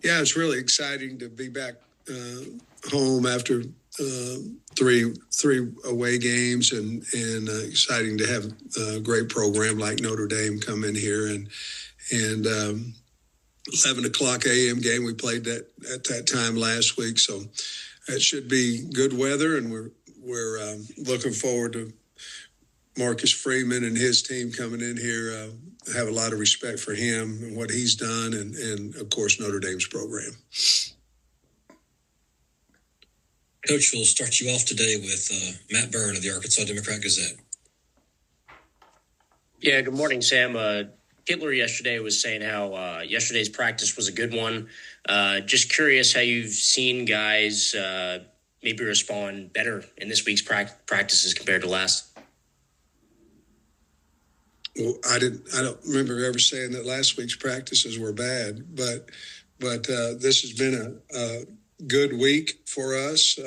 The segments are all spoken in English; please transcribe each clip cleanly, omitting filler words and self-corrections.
Yeah, it's really exciting to be back home after three away games, and exciting to have a great program like Notre Dame come in here and 11 o'clock a.m. game. We played that at that time last week, so it should be good weather, and we're looking forward to Marcus Freeman and his team coming in here. Have a lot of respect for him and what he's done, and of course Notre Dame's program. Coach, we'll start you off today with Matt Byrne of the Arkansas Democrat-Gazette. Yeah, good morning, Sam. Hitler yesterday was saying how yesterday's practice was a good one. Just curious how you've seen guys maybe respond better in this week's practices compared to last. Well, I don't remember ever saying that last week's practices were bad, but this has been a good week for us.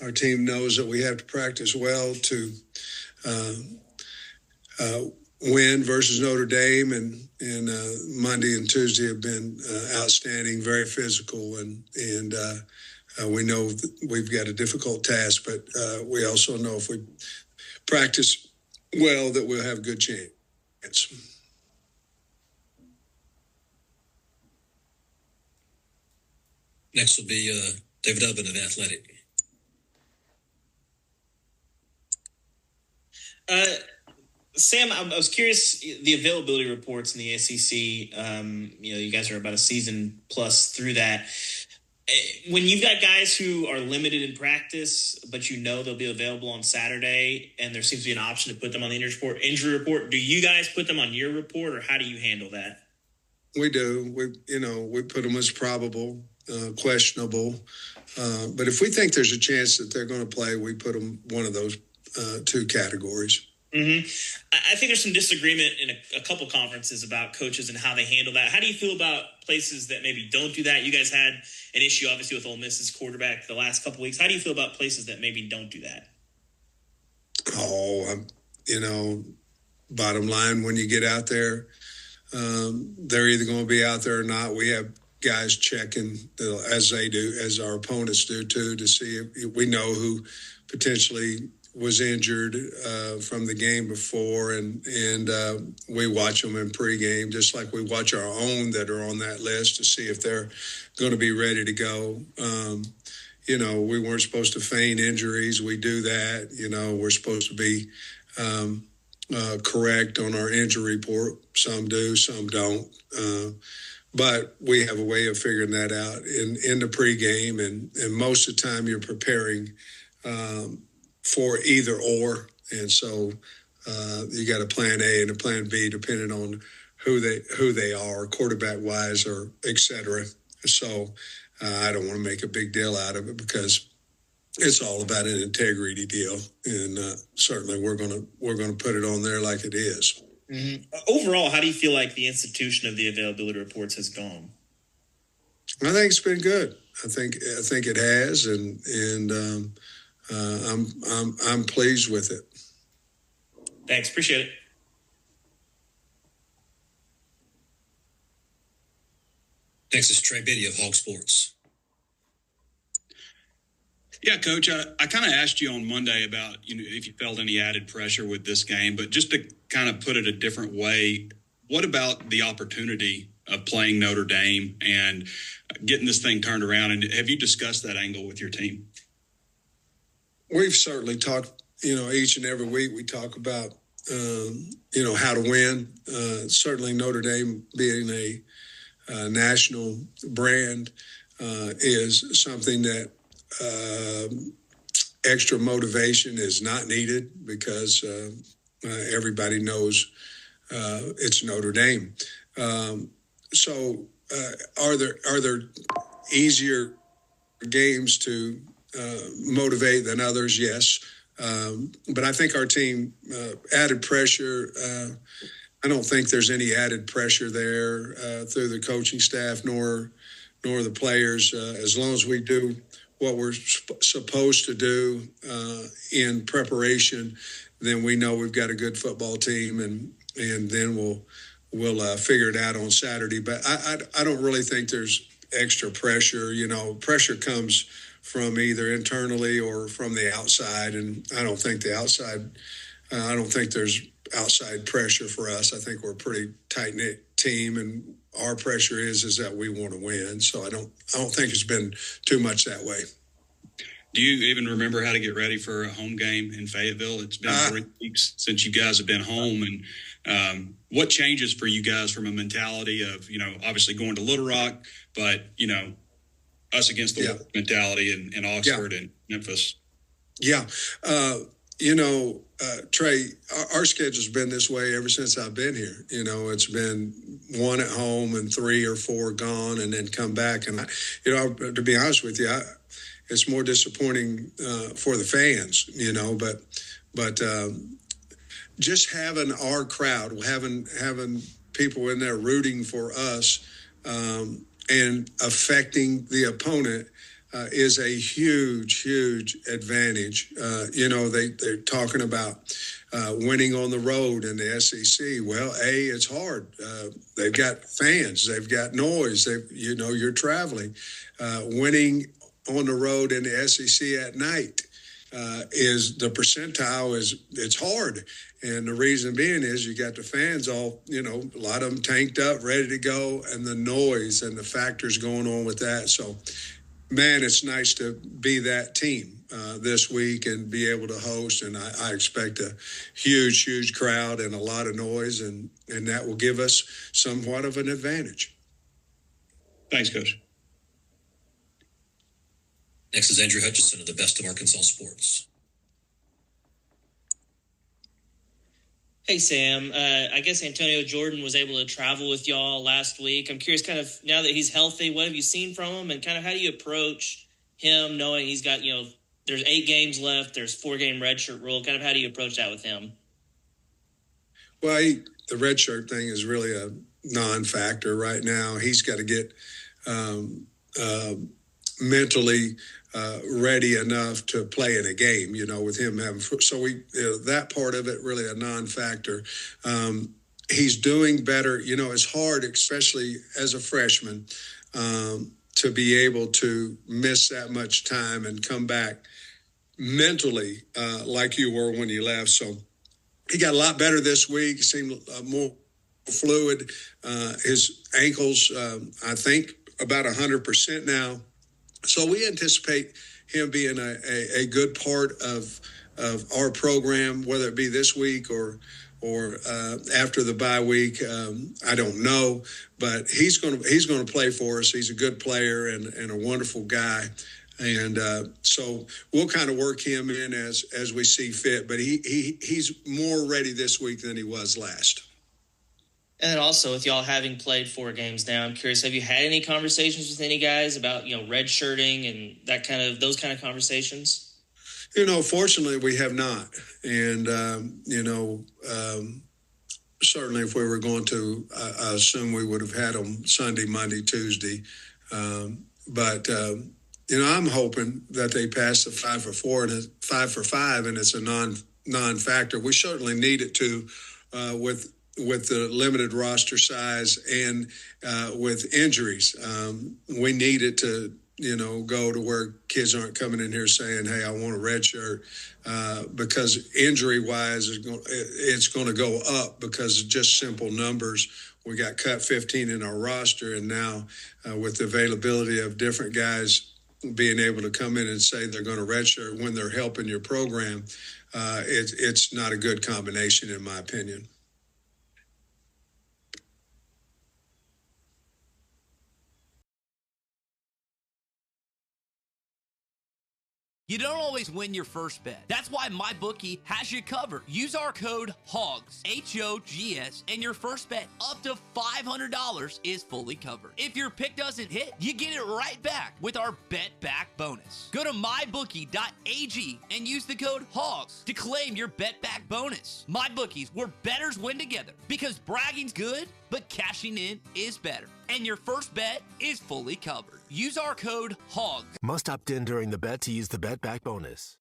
Our team knows that we have to practice well to win versus Notre Dame, and Monday and Tuesday have been outstanding, very physical, and we know that we've got a difficult task, but we also know if we practice well that we'll have a good chance. Next will be David Ubben of Athletic. Sam, I was curious, the availability reports in the SEC, you guys are about a season plus through that. When you've got guys who are limited in practice, but they'll be available on Saturday, and there seems to be an option to put them on the injury report, do you guys put them on your report, or how do you handle that? We do. We put them as probable, questionable. But if we think there's a chance that they're going to play, we put them one of those two categories. Mm-hmm. I think there's some disagreement in a couple conferences about coaches and how they handle that. How do you feel about places that maybe don't do that? You guys had an issue, obviously, with Ole Miss's quarterback the last couple weeks. How do you feel about places that maybe don't do that? Bottom line, when you get out there, they're either going to be out there or not. We have guys checking, as they do, as our opponents do too, to see if we know who potentially was injured from the game before, and we watch them in pregame, just like we watch our own that are on that list to see if they're going to be ready to go. We weren't supposed to feign injuries. We do that. We're supposed to be correct on our injury report. Some do, some don't. But we have a way of figuring that out in the pregame, and most of the time you're preparing for either or, and so you got a plan A and a plan B depending on who they are, quarterback wise, or et cetera. So I don't want to make a big deal out of it because it's all about an integrity deal, and certainly we're gonna put it on there like it is. Mm-hmm. Overall, how do you feel like the institution of the availability reports has gone? I think it's been good. I think it has, and I'm pleased with it. Thanks. Appreciate it. Next is Trey Biddy of Hog Sports. Yeah, Coach, I kind of asked you on Monday about, if you felt any added pressure with this game, but just to kind of put it a different way, what about the opportunity of playing Notre Dame and getting this thing turned around? And have you discussed that angle with your team? We've certainly talked, each and every week we talk about, how to win. Certainly Notre Dame being a national brand is something that extra motivation is not needed because everybody knows it's Notre Dame. So are there easier games to motivate than others? Yes. But I think our team added pressure. I don't think there's any added pressure there through the coaching staff nor the players. As long as we do what we're supposed to do in preparation, then we know we've got a good football team, and then we'll figure it out on Saturday. But I don't really think there's extra pressure. Pressure comes from either internally or from the outside, and I don't think there's outside pressure for us. I think we're a pretty tight knit team, and our pressure is that we want to win. So I don't think it's been too much that way. Do you even remember how to get ready for a home game in Fayetteville? It's been 3 weeks since you guys have been home, and what changes for you guys from a mentality of, obviously going to Little Rock, but, us against the world mentality in Oxford and Memphis? Yeah. Trey, our schedule's been this way ever since I've been here. It's been 1 at home and 3 or 4 gone and then come back. And, to be honest with you, it's more disappointing for the fans, but just having our crowd, having people in there rooting for us and affecting the opponent is a huge, huge advantage. They're talking about winning on the road in the SEC. Well, it's hard. They've got fans. They've got noise. You're traveling. Winning on the road in the SEC at night is the percentile it's hard. And the reason being is you got the fans all, a lot of them tanked up, ready to go, and the noise and the factors going on with that. So, man, it's nice to be that team this week and be able to host. And I expect a huge, huge crowd and a lot of noise, and that will give us somewhat of an advantage. Thanks, Coach. Next is Andrew Hutchison of the Best of Arkansas Sports. Hey, Sam. I guess Antonio Jordan was able to travel with y'all last week. I'm curious, kind of, now that he's healthy, what have you seen from him? And kind of how do you approach him knowing he's got, there's 8 games left, there's 4-game redshirt rule. Kind of how do you approach that with him? Well, the redshirt thing is really a non-factor right now. He's got to get mentally ready enough to play in a game, with him having. So that part of it really a non-factor. He's doing better. It's hard, especially as a freshman, to be able to miss that much time and come back mentally like you were when you left. So he got a lot better this week. He seemed more fluid. His ankles, I think, about 100% now. So we anticipate him being a good part of our program, whether it be this week or after the bye week. I don't know, but he's going to play for us. He's a good player and a wonderful guy, and so we'll kind of work him in as we see fit. But he's more ready this week than he was last. And then also, with y'all having played 4 games now, I'm curious, have you had any conversations with any guys about, redshirting and those kind of conversations? Fortunately, we have not. And, certainly if we were going to, I assume we would have had them Sunday, Monday, Tuesday. But I'm hoping that they pass the 5 for 4 and a 5 for 5, and it's a non-factor. We certainly need it to with the limited roster size and with injuries. We need it to, go to where kids aren't coming in here saying, hey, I want a red shirt, because injury-wise, it's going to go up because of just simple numbers. We got cut 15 in our roster, and now with the availability of different guys being able to come in and say they're going to redshirt when they're helping your program, it's not a good combination, in my opinion. You don't always win your first bet. That's why MyBookie has you covered. Use our code HOGS, H-O-G-S, and your first bet up to $500 is fully covered. If your pick doesn't hit, you get it right back with our Bet Back bonus. Go to mybookie.ag and use the code HOGS to claim your Bet Back bonus. MyBookie's, where bettors win together, because bragging's good, but cashing in is better. And your first bet is fully covered. Use our code HOGS. Must opt in during the bet to use the Bet Back bonus.